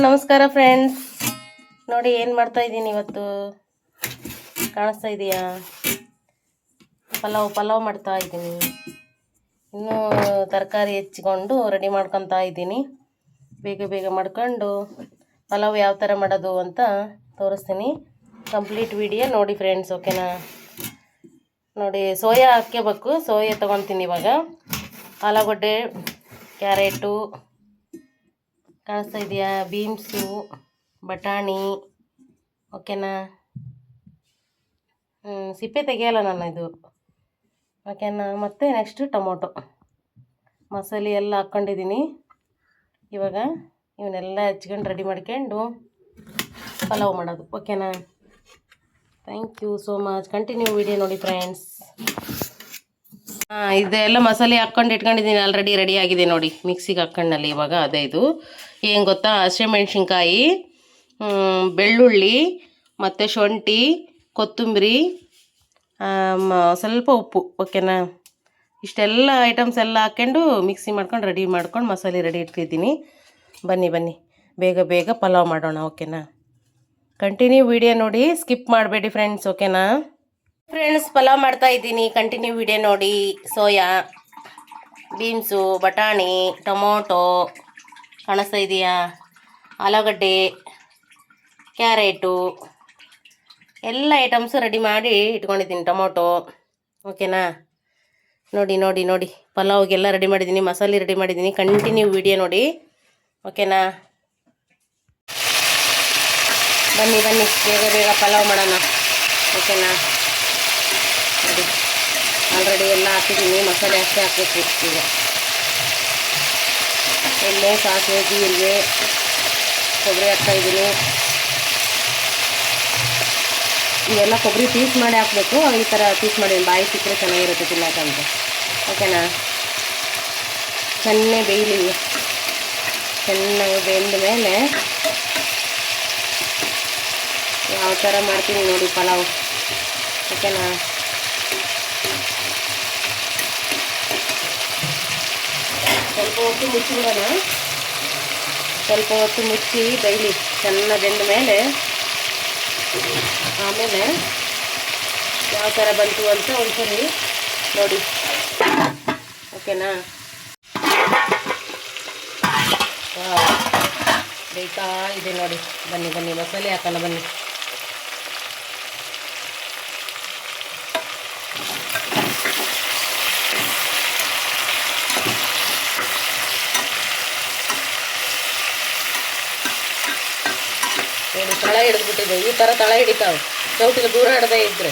ನಮಸ್ಕಾರ ಫ್ರೆಂಡ್ಸ್. ನೋಡಿ ಏನು ಮಾಡ್ತಾ ಇದ್ದೀನಿ ಇವತ್ತು, ಕಾಣಿಸ್ತಾ ಇದೆಯಾ? ಪಲಾವ್ ಮಾಡ್ತಾ ಇದ್ದೀನಿ. ಇನ್ನೂ ತರಕಾರಿ ಹೆಚ್ಚಿಕೊಂಡು ರೆಡಿ ಮಾಡ್ಕೊತಾ ಇದ್ದೀನಿ. ಬೇಗ ಮಾಡ್ಕೊಂಡು ಪಲಾವ್ ಯಾವ ಥರ ಮಾಡೋದು ಅಂತ ತೋರಿಸ್ತೀನಿ. ಕಂಪ್ಲೀಟ್ ವಿಡಿಯೋ ನೋಡಿ ಫ್ರೆಂಡ್ಸ್, ಓಕೆನಾ? ನೋಡಿ, ಸೋಯಾ ಹಾಕ್ಕೋಬೇಕು. ಸೋಯಾ ತೊಗೊತೀನಿ ಇವಾಗ. ಆಲೂಗಡ್ಡೆ, ಕ್ಯಾರೆಟು ಕಾಣಿಸ್ತಾ ಇದೆಯಾ, ಬೀನ್ಸು, ಬಟಾಣಿ, ಓಕೆನಾ? ಸಿಪ್ಪೆ ತೆಗೆಯಲ್ಲ ನಾನು ಇದು, ಓಕೆನಾ? ಮತ್ತು ನೆಕ್ಸ್ಟ್ ಟೊಮೊಟೊ ಮಸಾಲೆ ಎಲ್ಲ ಹಾಕ್ಕೊಂಡಿದ್ದೀನಿ. ಇವಾಗ ಇವನ್ನೆಲ್ಲ ಹಚ್ಕೊಂಡು ರೆಡಿ ಮಾಡ್ಕೊಂಡು ಪಲಾವ್ ಮಾಡೋದು, ಓಕೆನಾ? Thank you so much. Continue video ನೋಡಿ ಫ್ರೆಂಡ್ಸ್. ಇದೆಲ್ಲ ಮಸಾಲೆ ಹಾಕ್ಕೊಂಡು ಇಟ್ಕೊಂಡಿದ್ದೀನಿ. ಆಲ್ರೆಡಿ ರೆಡಿ ಆಗಿದೆ ನೋಡಿ, ಮಿಕ್ಸಿಗೆ ಹಾಕ್ಕೊಂಡಲ್ಲಿ. ಇವಾಗ ಅದೇ ಇದು ಏನು ಗೊತ್ತಾ, ಹಸಿಮೆಣ್ಸಿನ್ಕಾಯಿ, ಬೆಳ್ಳುಳ್ಳಿ ಮತ್ತು ಶುಂಠಿ, ಕೊತ್ತಂಬರಿ, ಸ್ವಲ್ಪ ಉಪ್ಪು, ಓಕೆನಾ? ಇಷ್ಟೆಲ್ಲ ಐಟಮ್ಸ್ ಎಲ್ಲ ಹಾಕ್ಕೊಂಡು ಮಿಕ್ಸಿ ಮಾಡ್ಕೊಂಡು ರೆಡಿ ಮಾಡ್ಕೊಂಡು ಮಸಾಲೆ ರೆಡಿ ಇಟ್ಕಿದ್ದೀನಿ. ಬನ್ನಿ ಬೇಗ ಪಲಾವ್ ಮಾಡೋಣ, ಓಕೆನಾ? ಕಂಟಿನ್ಯೂ ವಿಡಿಯೋ ನೋಡಿ, ಸ್ಕಿಪ್ ಮಾಡಬೇಡಿ ಫ್ರೆಂಡ್ಸ್, ಓಕೆನಾ? ಫ್ರೆಂಡ್ಸ್, ಪಲಾವ್ ಮಾಡ್ತಾ ಇದ್ದೀನಿ. ಕಂಟಿನ್ಯೂ ವಿಡಿಯೋ ನೋಡಿ. ಸೋಯಾ, ಬೀನ್ಸು, ಬಟಾಣಿ, ಟೊಮೊಟೊ ಕಾಣಿಸ್ತಾ ಇದೆಯಾ, ಆಲೂಗಡ್ಡೆ, ಕ್ಯಾರೆಟು ಎಲ್ಲ ಐಟಮ್ಸು ರೆಡಿ ಮಾಡಿ ಇಟ್ಕೊಂಡಿದ್ದೀನಿ. ಟೊಮೊಟೊ, ಓಕೆನಾ? ನೋಡಿ ಪಲಾವ್ಗೆಲ್ಲ ರೆಡಿ ಮಾಡಿದ್ದೀನಿ, ಮಸಾಲೆ ರೆಡಿ ಮಾಡಿದ್ದೀನಿ. ಕಂಟಿನ್ಯೂ ವಿಡಿಯೋ ನೋಡಿ, ಓಕೆನಾ? ಬನ್ನಿ ಬೇಗ ಪಲಾವ್ ಮಾಡೋಣ, ಓಕೆನಾ? ನೋಡಿ, ಆಲ್ರೆಡಿ ಎಲ್ಲ ಹಾಕಿದ್ದೀನಿ. ಮಸಾಲೆ ಅಷ್ಟೇ ಹಾಕಬೇಕು. ಈಗ ಎಣ್ಣೆ, ಸಾಸಿವೆ, ಜೀರಿಗೆ, ಕೊಬ್ಬರಿ ಹಾಕ್ತಾಯಿದ್ದೀನಿ. ಇವೆಲ್ಲ ಕೊಬ್ಬರಿ ಪೀಸ್ ಮಾಡಿ ಹಾಕಬೇಕು. ಈ ಥರ ಪೀಸ್ ಮಾಡಿ ಬಾಯಿ ಸಿಕ್ಕರೆ ಚೆನ್ನಾಗಿರುತ್ತೆ ತಿನ್ನೋಕ್ಕಂತ, ಓಕೆನಾ? ಚೆನ್ನಾಗಿ ಬೆಂದ ಮೇಲೆ ಯಾವ ಥರ ಮಾಡ್ತೀನಿ ನೋಡಿ ಪಲಾವ್, ಓಕೆನಾ? ಸ್ವಲ್ಪ ಹೊತ್ತು ಮುಚ್ಚಿಬಿಡೋಣ. ಸ್ವಲ್ಪ ಹೊತ್ತು ಮುಚ್ಚಿ ಬೇಯಲಿ. ಚೆನ್ನಾಗಿ ಬೆಂದ ಮೇಲೆ ಆಮೇಲೆ ಯಾವ ಥರ ಬಂತು ಅಂತ ಒಂದ್ಸರಿ ನೋಡಿ, ಓಕೆನಾ? ಬೇಯ್ತಾ ಇದೆ ನೋಡಿ. ಬನ್ನಿ ಮಸಾಲೆ ಹಾಕೋಣ, ಬನ್ನಿ. ನೋಡಿ, ತಳ ಹಿಡಿದ್ಬಿಟ್ಟಿದೆ. ಈ ಥರ ತಳ ಹಿಡಿತಾವೆ, ಚೌಟಿಗೆ ದೂರ ಹಿಡ್ದೇ ಇದ್ರೆ.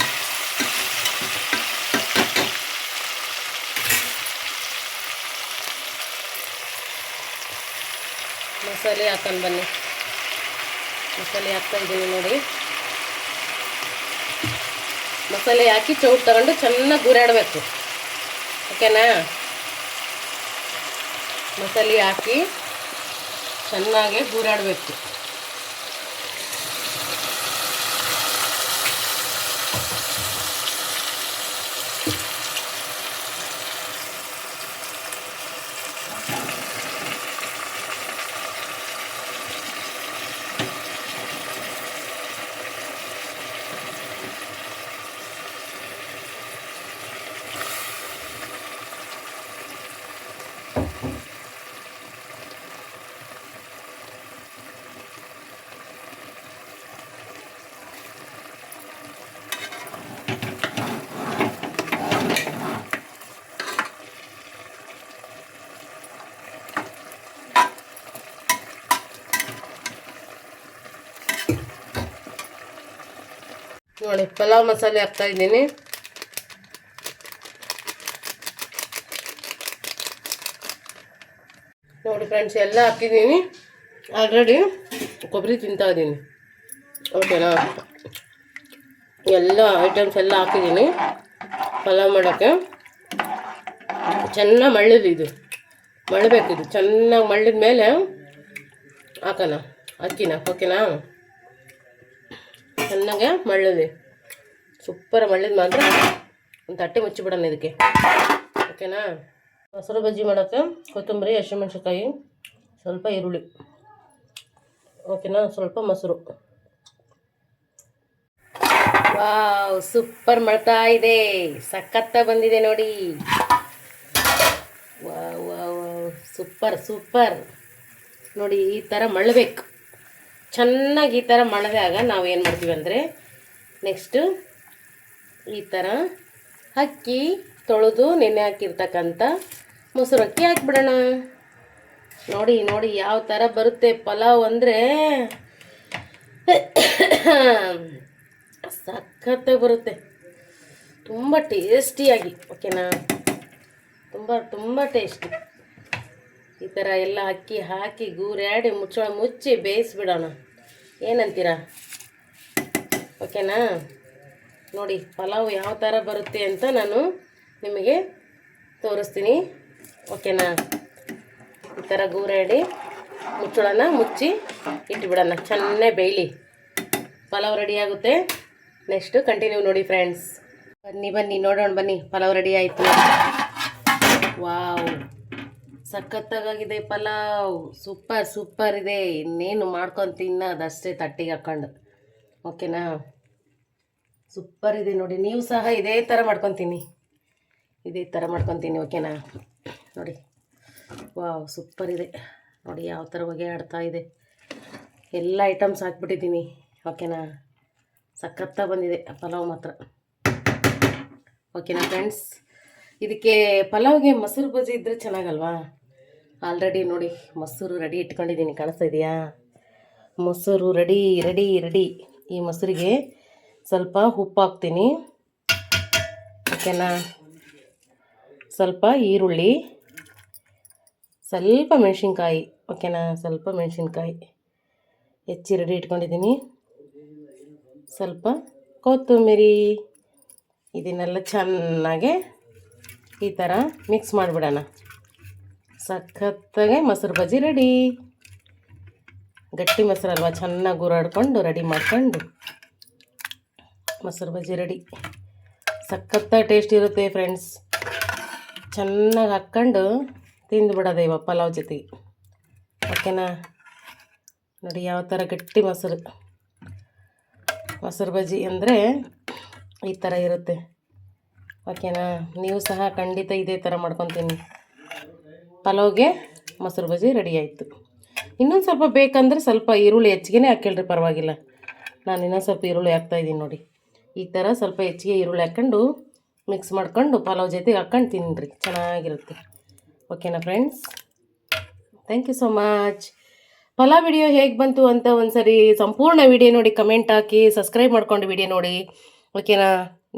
ಮಸಾಲೆ ಹಾಕೊಂಡು ಬನ್ನಿ. ಮಸಾಲೆ ಹಾಕ್ತಾ ಇದ್ದೀನಿ ನೋಡಿ. ಮಸಾಲೆ ಹಾಕಿ ಚೌಟ್ ತಗೊಂಡು ಚೆನ್ನಾಗಿ ಗೂರಾಡಬೇಕು, ಓಕೆನಾ? ಮಸಾಲೆ ಹಾಕಿ ಚೆನ್ನಾಗಿ ಗೂರಾಡಬೇಕು. ನೋಡಿ, ಪಲಾವ್ ಮಸಾಲೆ ಹಾಕ್ತಾ ಇದ್ದೀನಿ. ನೋಡಿ ಫ್ರೆಂಡ್ಸ್, ಎಲ್ಲ ಹಾಕಿದ್ದೀನಿ. ಆಲ್ರೆಡಿ ಕೊಬ್ಬರಿ ತಿಂತಾ ಇದ್ದೀನಿ, ಓಕೆನಾ? ಎಲ್ಲ ಐಟಮ್ಸ್ ಎಲ್ಲ ಹಾಕಿದ್ದೀನಿ. ಪಲಾವ್ ಮಾಡೋಕ್ಕೆ ಚೆನ್ನಾಗಿ ಮಳ್ಳಲಿ, ಮಳ್ಳಬೇಕಿದು. ಚೆನ್ನಾಗಿ ಮಳ್ಳಿದ ಮೇಲೆ ಹಾಕೋಣ ಅಕ್ಕಿನ, ಓಕೆನಾ? ಚೆನ್ನಾಗೆ ಮಳ್ಳಲಿ, ಸೂಪರ್ ಮಳ್ಳಿದ ಮಾತ್ರ ಒಂದು ತಟ್ಟೆ ಮುಚ್ಚಿಬಿಡೋಣ ಇದಕ್ಕೆ, ಓಕೆನಾ? ಮೊಸರು ಬಜ್ಜಿ ಮಾಡೋಕ್ಕೆ ಕೊತ್ತಂಬರಿ, ಹಸಿಮೆಣ್ಸಿನ್ಕಾಯಿ, ಸ್ವಲ್ಪ ಈರುಳ್ಳಿ, ಓಕೆನಾ, ಸ್ವಲ್ಪ ಮೊಸರು. ವಾವ್, ಸೂಪರ್ ಮಾಡ್ತಾ ಇದೆ, ಸಖತ್ತ ಬಂದಿದೆ ನೋಡಿ. Wow wow wow, super super ನೋಡಿ. ಈ ಥರ ಮಳ್ಳಬೇಕು ಚೆನ್ನಾಗಿ. ಈ ಥರ ಮಳೆದಾಗ ನಾವು ಏನು ಮಾಡ್ತೀವಿ ಅಂದರೆ, ನೆಕ್ಸ್ಟು ಈ ಥರ ಅಕ್ಕಿ ತೊಳೆದು ನೆನೆ ಹಾಕಿರ್ತಕ್ಕಂಥ ಮೊಸರು ಅಕ್ಕಿ ಹಾಕ್ಬಿಡೋಣ. ನೋಡಿ ನೋಡಿ ಯಾವ ಥರ ಬರುತ್ತೆ ಪಲಾವ್ ಅಂದರೆ ಸಖತ್ತಾಗಿ ಬರುತ್ತೆ, ತುಂಬ ಟೇಸ್ಟಿಯಾಗಿ. ಓಕೆನಾ, ತುಂಬ ತುಂಬ ಟೇಸ್ಟಿ. ಈ ಥರ ಎಲ್ಲ ಅಕ್ಕಿ ಹಾಕಿ ಗೂರ್ಯಾಡಿ ಮುಚ್ಚಿ ಬೇಯಿಸ್ಬಿಡೋಣ. ಏನಂತೀರಾ? ಓಕೆನಾ, ನೋಡಿ ಪಲಾವ್ ಯಾವ ಥರ ಬರುತ್ತೆ ಅಂತ ನಾನು ನಿಮಗೆ ತೋರಿಸ್ತೀನಿ. ಓಕೆನಾ, ಈ ಥರ ಗೂರ್ಯಾಡಿ ಮುಚ್ಚಿ ಇಟ್ಬಿಡೋಣ. ಚೆನ್ನಾಗಿ ಬೇಯಲಿ, ಪಲಾವ್ ರೆಡಿ ಆಗುತ್ತೆ. ನೆಕ್ಸ್ಟು ಕಂಟಿನ್ಯೂ ನೋಡಿ ಫ್ರೆಂಡ್ಸ್. ಬನ್ನಿ ನೋಡೋಣ, ಬನ್ನಿ. ಪಲಾವ್ ರೆಡಿ ಆಯಿತು. ವಾವ್, ಸಖತ್ತಾಗಿದೆ ಪಲಾವ್, ಸೂಪರ್ ಇದೆ. ಇನ್ನೇನು ಮಾಡ್ಕೊಂಡು ತಿನ್ನೋದಷ್ಟೇ ತಟ್ಟಿಗೆ ಹಾಕ್ಕೊಂಡು. ಓಕೆನಾ, ಸೂಪರ್ ಇದೆ ನೋಡಿ. ನೀವು ಸಹ ಇದೇ ಥರ ಮಾಡ್ಕೊತೀನಿ, ಓಕೆನಾ. ನೋಡಿ, ವಾವ್, ಸೂಪರ್ ಇದೆ ನೋಡಿ. ಯಾವ ಥರ ಹೊಗೆ ಆಡ್ತಾ ಇದೆ. ಎಲ್ಲ ಐಟಮ್ಸ್ ಹಾಕ್ಬಿಟ್ಟಿದ್ದೀನಿ. ಓಕೆನಾ, ಸಖತ್ತಾಗಿ ಬಂದಿದೆ ಪಲಾವ್ ಮಾತ್ರ. ಓಕೆನಾ ಫ್ರೆಂಡ್ಸ್, ಇದಕ್ಕೆ ಪಲಾವ್ಗೆ ಮೊಸರು ಬಜ್ಜಿ ಇದ್ದರೆ ಚೆನ್ನಾಗಲ್ವಾ? ಆಲ್ರೆಡಿ ನೋಡಿ ಮೊಸರು ರೆಡಿ ಇಟ್ಕೊಂಡಿದ್ದೀನಿ, ಕಾಣಿಸ್ತಾ ಇದೆಯಾ? ಮೊಸರು ರೆಡಿ. ಈ ಮೊಸರಿಗೆ ಸ್ವಲ್ಪ ಉಪ್ಪು ಹಾಕ್ತೀನಿ. ಓಕೆನಾ, ಸ್ವಲ್ಪ ಈರುಳ್ಳಿ, ಸ್ವಲ್ಪ ಮೆಣಸಿನ್ಕಾಯಿ. ಓಕೆನಾ, ಸ್ವಲ್ಪ ಮೆಣಸಿನ್ಕಾಯಿ ಹೆಚ್ಚಿ ರೆಡಿ ಇಟ್ಕೊಂಡಿದ್ದೀನಿ. ಸ್ವಲ್ಪ ಕೊತ್ತಂಬರಿ. ಇದನ್ನೆಲ್ಲ ಚೆನ್ನಾಗೆ ಈ ಥರ ಮಿಕ್ಸ್ ಮಾಡಿಬಿಡೋಣ. ಸಖತ್ತಾಗೆ ಮೊಸರು ಬಜ್ಜಿ ರೆಡಿ. ಗಟ್ಟಿ ಮೊಸರಲ್ವ, ಚೆನ್ನಾಗಿ ಗೂರಾಡ್ಕೊಂಡು ರೆಡಿ ಮಾಡ್ಕೊಂಡು ಮೊಸರು ಬಜ್ಜಿ ರೆಡಿ. ಸಖತ್ತಾಗಿ ಟೇಸ್ಟ್ ಇರುತ್ತೆ ಫ್ರೆಂಡ್ಸ್. ಚೆನ್ನಾಗಿ ಹಾಕ್ಕೊಂಡು ತಿಂದುಬಿಡೋದು ಇವಾಗ ಪಲಾವ್ ಜೊತೆಗೆ. ಓಕೆನಾ, ನೋಡಿ ಯಾವ ಥರ ಗಟ್ಟಿ ಮೊಸರು ಬಜ್ಜಿ ಅಂದರೆ ಈ ಥರ ಇರುತ್ತೆ. ಓಕೆನಾ, ನೀವು ಸಹ ಖಂಡಿತ ಇದೇ ಥರ ಮಾಡ್ಕೊತೀನಿ. ಪಲಾವ್ಗೆ ಮೊಸರು ಬಜ್ಜಿ ರೆಡಿ ಆಯಿತು. ಇನ್ನೊಂದು ಸ್ವಲ್ಪ ಬೇಕಂದರೆ ಸ್ವಲ್ಪ ಈರುಳ್ಳಿ ಹೆಚ್ಚಿಗೆ ಹಾಕ್ಕೊಳ್ರಿ, ಪರವಾಗಿಲ್ಲ. ನಾನು ಇನ್ನೊಂದು ಸ್ವಲ್ಪ ಈರುಳ್ಳಿ ಹಾಕ್ತಾಯಿದ್ದೀನಿ ನೋಡಿ. ಈ ಥರ ಸ್ವಲ್ಪ ಹೆಚ್ಚಿಗೆ ಈರುಳ್ಳಿ ಹಾಕ್ಕೊಂಡು ಮಿಕ್ಸ್ ಮಾಡ್ಕೊಂಡು ಪಲಾವ್ ಜೊತೆಗೆ ಹಾಕ್ಕೊಂಡು ತಿನ್ನಿರಿ, ಚೆನ್ನಾಗಿರುತ್ತೆ. ಓಕೆನಾ friends, thank you so much. Pulao video ಹೇಗೆ ಬಂತು ಅಂತ ಒಂದ್ಸರಿ ಸಂಪೂರ್ಣ ವಿಡಿಯೋ ನೋಡಿ ಕಮೆಂಟ್ ಹಾಕಿ, ಸಬ್ಸ್ಕ್ರೈಬ್ ಮಾಡ್ಕೊಂಡು ವಿಡಿಯೋ ನೋಡಿ. ಓಕೆನಾ,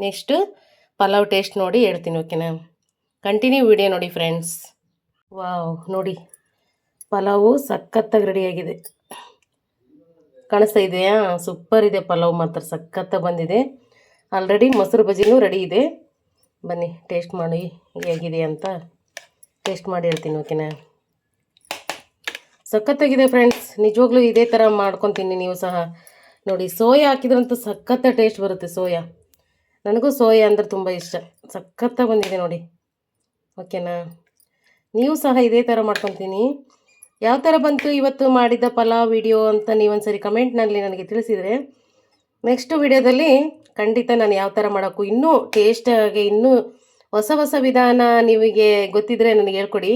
ನೆಕ್ಸ್ಟು ಪಲಾವ್ ಟೇಸ್ಟ್ ನೋಡಿ ಹೇಳ್ತೀನಿ. ಓಕೆನಾ, ಕಂಟಿನ್ಯೂ ವಿಡಿಯೋ ನೋಡಿ ಫ್ರೆಂಡ್ಸ್. ವಾವ್, ನೋಡಿ ಪಲಾವು ಸಖತ್ತಾಗಿ ರೆಡಿಯಾಗಿದೆ, ಕಾಣಿಸ್ತಾ ಇದೆಯಾ? ಸೂಪರ್ ಇದೆ ಪಲಾವ್ ಮಾತ್ರ, ಸಖತ್ತಾಗಿ ಬಂದಿದೆ. ಆಲ್ರೆಡಿ ಮೊಸರು ಬಜ್ಜಿನೂ ರೆಡಿ ಇದೆ. ಬನ್ನಿ ಟೇಸ್ಟ್ ಮಾಡಿ ಹೇಗಿದೆ ಅಂತ ಟೇಸ್ಟ್ ಮಾಡಿ ಹೇಳ್ತೀನಿ. ಓಕೆನಾ, ಸಖತ್ತಾಗಿದೆ ಫ್ರೆಂಡ್ಸ್. ನಿಜವಾಗ್ಲೂ ಇದೇ ಥರ ಮಾಡ್ಕೊತೀನಿ ನೀವು ಸಹ ನೋಡಿ. ಸೋಯಾ ಹಾಕಿದ್ರಂತೂ ಸಖತ್ತ ಟೇಸ್ಟ್ ಬರುತ್ತೆ. ನನಗೂ ಸೋಯಾ ಅಂದರೆ ತುಂಬ ಇಷ್ಟ. ಸಖತ್ತಾಗಿ ಬಂದಿದೆ ನೋಡಿ. ಓಕೆನಾ, ನೀವು ಸಹ ಇದೇ ಥರ ಮಾಡ್ಕೊತೀನಿ. ಯಾವ ಥರ ಬಂತು ಇವತ್ತು ಮಾಡಿದ ಪಲಾವ್ ವಿಡಿಯೋ ಅಂತ ನೀವೊಂದ್ಸರಿ ಕಮೆಂಟ್ನಲ್ಲಿ ನನಗೆ ತಿಳಿಸಿದರೆ, ನೆಕ್ಸ್ಟ್ ವಿಡಿಯೋದಲ್ಲಿ ಖಂಡಿತ ನಾನು ಯಾವ ಥರ ಮಾಡೋಕ್ಕೂ ಇನ್ನೂ ಟೇಸ್ಟಾಗಿ, ಇನ್ನೂ ಹೊಸ ವಿಧಾನ ನಿಮಗೆ ಗೊತ್ತಿದ್ದರೆ ನನಗೆ ಹೇಳ್ಕೊಡಿ.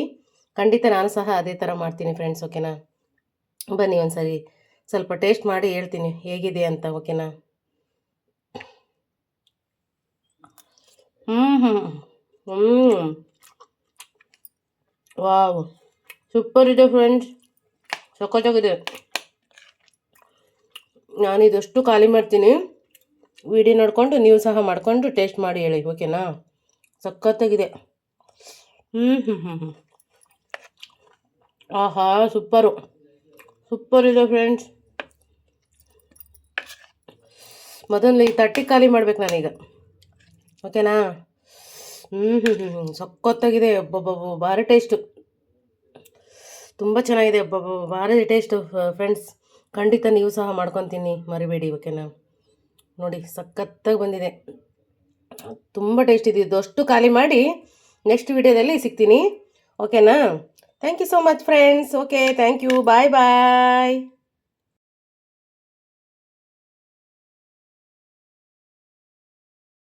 ಖಂಡಿತ ನಾನು ಸಹ ಅದೇ ಥರ ಮಾಡ್ತೀನಿ ಫ್ರೆಂಡ್ಸ್. ಓಕೆನಾ, ಬನ್ನಿ ಒಂದ್ಸರಿ ಸ್ವಲ್ಪ ಟೇಸ್ಟ್ ಮಾಡಿ ಹೇಳ್ತೀನಿ ಹೇಗಿದೆ ಅಂತ. ಓಕೆನಾ, ವಾವ್, ಸೂಪರ್ ಇದೆ ಫ್ರೆಂಡ್ಸ್, ಸಖತ್ತಾಗಿದೆ. ನಾನಿದಷ್ಟು ಖಾಲಿ ಮಾಡ್ತೀನಿ. ವಿಡಿಯೋ ನೋಡಿಕೊಂಡು ನೀವು ಸಹ ಮಾಡಿಕೊಂಡು ಟೇಸ್ಟ್ ಮಾಡಿ ಹೇಳಿ. ಓಕೆನಾ, ಸಖತ್ತಾಗಿದೆ. ಆಹಾ, ಸೂಪರ್ ಇದೆ ಫ್ರೆಂಡ್ಸ್. ಮೊದಲು ಈ ತಟ್ಟಿ ಖಾಲಿ ಮಾಡ್ಬೇಕು ನಾನೀಗ. ಓಕೆನಾ, ಸಖತ್ತಾಗಿದೆ. ಭಾರಿ ಟೇಸ್ಟು, ತುಂಬ ಚೆನ್ನಾಗಿದೆ. ಭಾರಿ ಟೇಸ್ಟು ಫ್ರೆಂಡ್ಸ್. ಖಂಡಿತ ನೀವು ಸಹ ಮಾಡ್ಕೊತೀನಿ, ಮರಿಬೇಡಿ. ಓಕೆನಾ, ನೋಡಿ ಸಖತ್ತಾಗಿ ಬಂದಿದೆ, ತುಂಬ ಟೇಸ್ಟ್ ಇದೆ. ಇದಷ್ಟು ಖಾಲಿ ಮಾಡಿ ನೆಕ್ಸ್ಟ್ ವಿಡಿಯೋದಲ್ಲಿ ಸಿಗ್ತೀನಿ. ಓಕೆನಾ, thank you so much friends. Okay, thank you, bye.